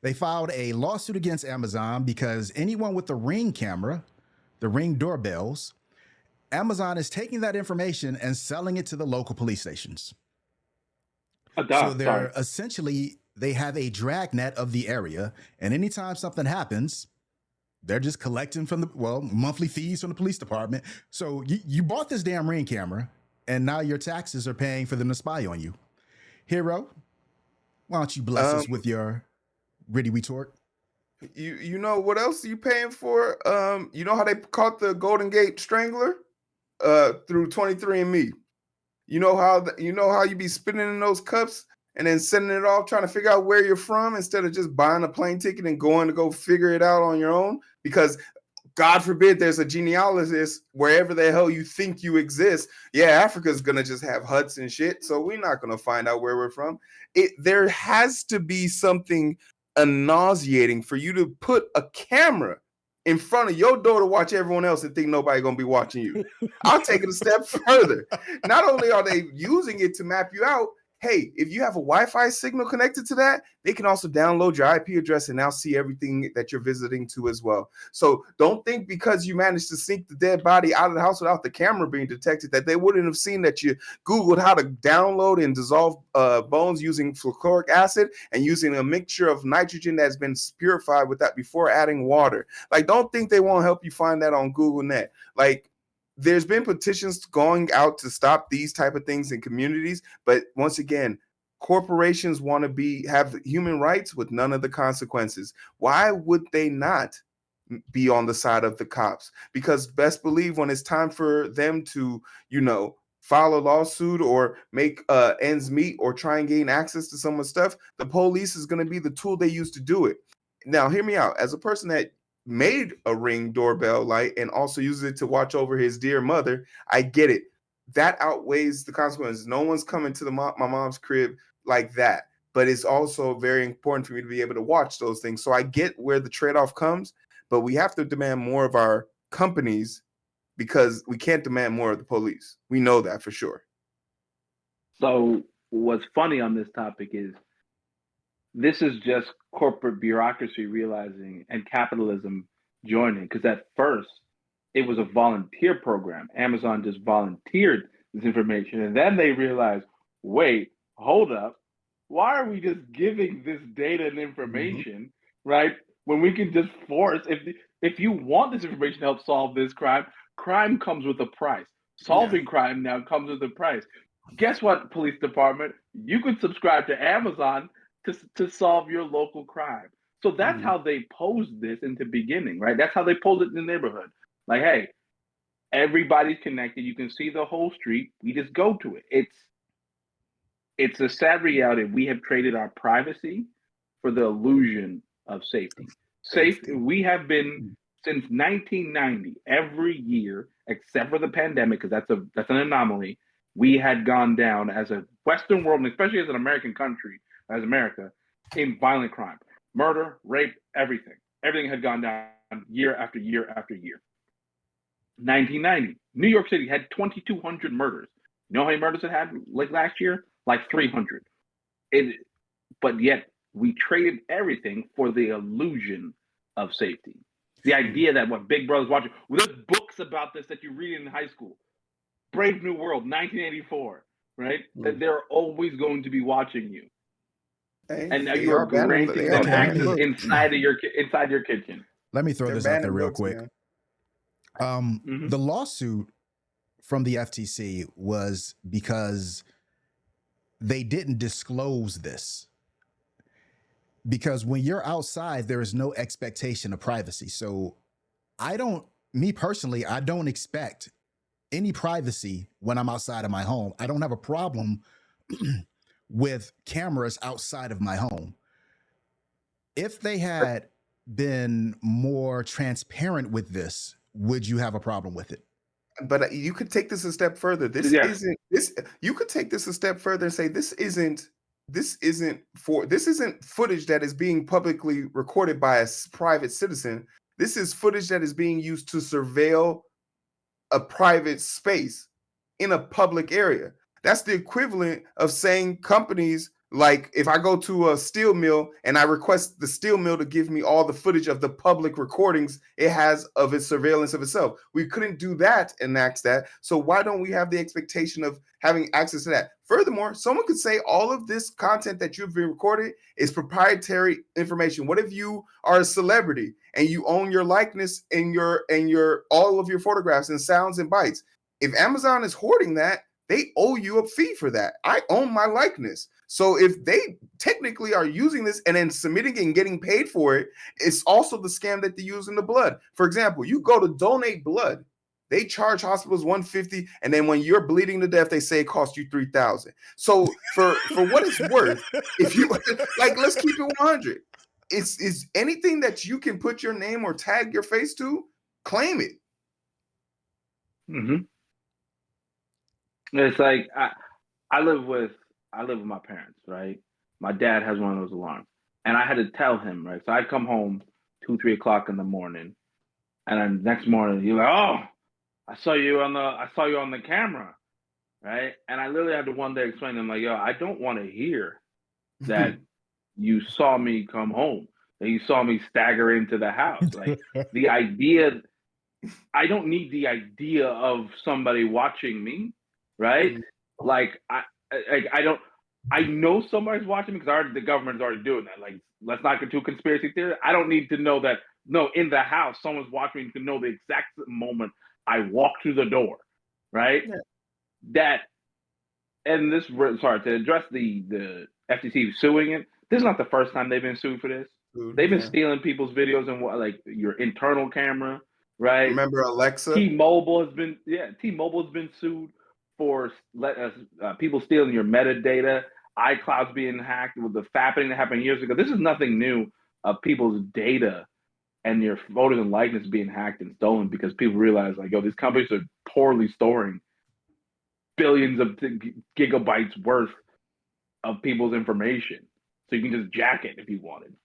They filed a lawsuit against Amazon because anyone with the Ring camera, the Ring doorbells, Amazon is taking that information and selling it to the local police stations. So they're essentially, they have a dragnet of the area, and anytime something happens, they're just collecting from the, monthly fees from the police department. So you bought this damn Ring camera, and now your taxes are paying for them to spy on you. Hero, why don't you bless us with your witty retort? You know what else are you paying for? You know how they caught the Golden Gate Strangler? Through 23andMe. You know how you be spitting in those cups and then sending it off, trying to figure out where you're from instead of just buying a plane ticket and going to go figure it out on your own? Because God forbid there's a genealogist wherever the hell you think you exist. Yeah, Africa's gonna just have huts and shit, so we're not gonna find out where we're from. There has to be something nauseating for you to put a camera in front of your door to watch everyone else and think nobody gonna be watching you. I'll take it a step further. Not only are they using it to map you out, hey, if you have a Wi-Fi signal connected to that, they can also download your IP address and now see everything that you're visiting to as well. So don't think because you managed to sneak the dead body out of the house without the camera being detected that they wouldn't have seen that you Googled how to download and dissolve bones using fluoric acid and using a mixture of nitrogen that's been purified with that before adding water. Like, don't think they won't help you find that on Google Net. Like, there's been petitions going out to stop these type of things in communities, but once again, corporations want to have human rights with none of the consequences. Why would they not be on the side of the cops? Because best believe when it's time for them to, file a lawsuit or make ends meet or try and gain access to someone's stuff, the police is going to be the tool they use to do it. Now, hear me out. As a person that made a Ring doorbell light and also uses it to watch over his dear mother, I get it. That outweighs the consequences. No one's coming to my mom's crib like that, but it's also very important for me to be able to watch those things. So I get where the trade-off comes, but we have to demand more of our companies because we can't demand more of the police. We know that for sure. So what's funny on this topic is this is just corporate bureaucracy realizing and capitalism joining, because at first it was a volunteer program. Amazon just volunteered this information, and then they realized, wait, hold up, why are we just giving this data and information, right? When we can just force, if you want this information to help solve this crime comes with a price. Solving crime now comes with a price. Guess what, police department? You could subscribe to Amazon to solve your local crime. So that's how they posed this in the beginning, right? That's how they posed it in the neighborhood. Like, hey, everybody's connected. You can see the whole street. We just go to it. It's a sad reality. We have traded our privacy for the illusion of safety. We have been since 1990, every year, except for the pandemic, because that's an anomaly. We had gone down as a Western world, and especially as an American country, as America, in violent crime, murder, rape, everything. Everything had gone down year after year after year. 1990, New York City had 2,200 murders. You know how many murders it had like last year? Like 300. But yet we traded everything for the illusion of safety. The idea that what Big Brother's watching, there's books about this that you read in high school. Brave New World, 1984, right? That they're always going to be watching you. And now you are granting them access inside your kitchen. Let me throw this out there real quick. The lawsuit from the FTC was because they didn't disclose this. Because when you're outside, there is no expectation of privacy. So me personally, I don't expect any privacy when I'm outside of my home. I don't have a problem with cameras outside of my home. If they had been more transparent with this, would you have a problem with it? But you could take this a step further. You could take this a step further and say this isn't footage that is being publicly recorded by a private citizen. This is footage that is being used to surveil a private space in a public area. That's the equivalent of saying companies Like if I go to a steel mill and I request the steel mill to give me all the footage of the public recordings it has of its surveillance of itself. We couldn't do that and ask that. So why don't we have the expectation of having access to that? Furthermore, someone could say all of this content that you've been recorded is proprietary information. What if you are a celebrity and you own your likeness and your all of your photographs and sounds and bytes? If Amazon is hoarding that, they owe you a fee for that. I own my likeness. So if they technically are using this and then submitting it and getting paid for it, it's also the scam that they use in the blood. For example, you go to donate blood. They charge hospitals $150, and then when you're bleeding to death, they say it costs you $3,000. So for what it's worth, if you like, let's keep it 100. It's anything that you can put your name or tag your face to, claim it. Mm-hmm. It's like I live with my parents, right? My dad has one of those alarms, and I had to tell him, right? So I come home 2-3 o'clock in the morning, and then next morning you're like, oh, I saw you on the camera, right? And I literally had to one day explain to him, like, yo, I don't want to hear that you saw me come home, that you saw me stagger into the house. Like the idea, I don't need the idea of somebody watching me, right? Like I know somebody's watching me because the government's already doing that. Like, let's not get too conspiracy theory. I don't need to know that. No, in the house, someone's watching me to know the exact moment I walk through the door, right? Yeah. That, and this, sorry, to address the FTC suing it. This is not the first time they've been sued for this. They've been stealing people's videos and like your internal camera, right? Remember Alexa? T-Mobile has been sued for people stealing your metadata, iCloud's being hacked with the fapping that happened years ago. This is nothing new of people's data and your photos and likeness being hacked and stolen because people realize, like, yo, these companies are poorly storing billions of gigabytes worth of people's information. So you can just jack it if you wanted.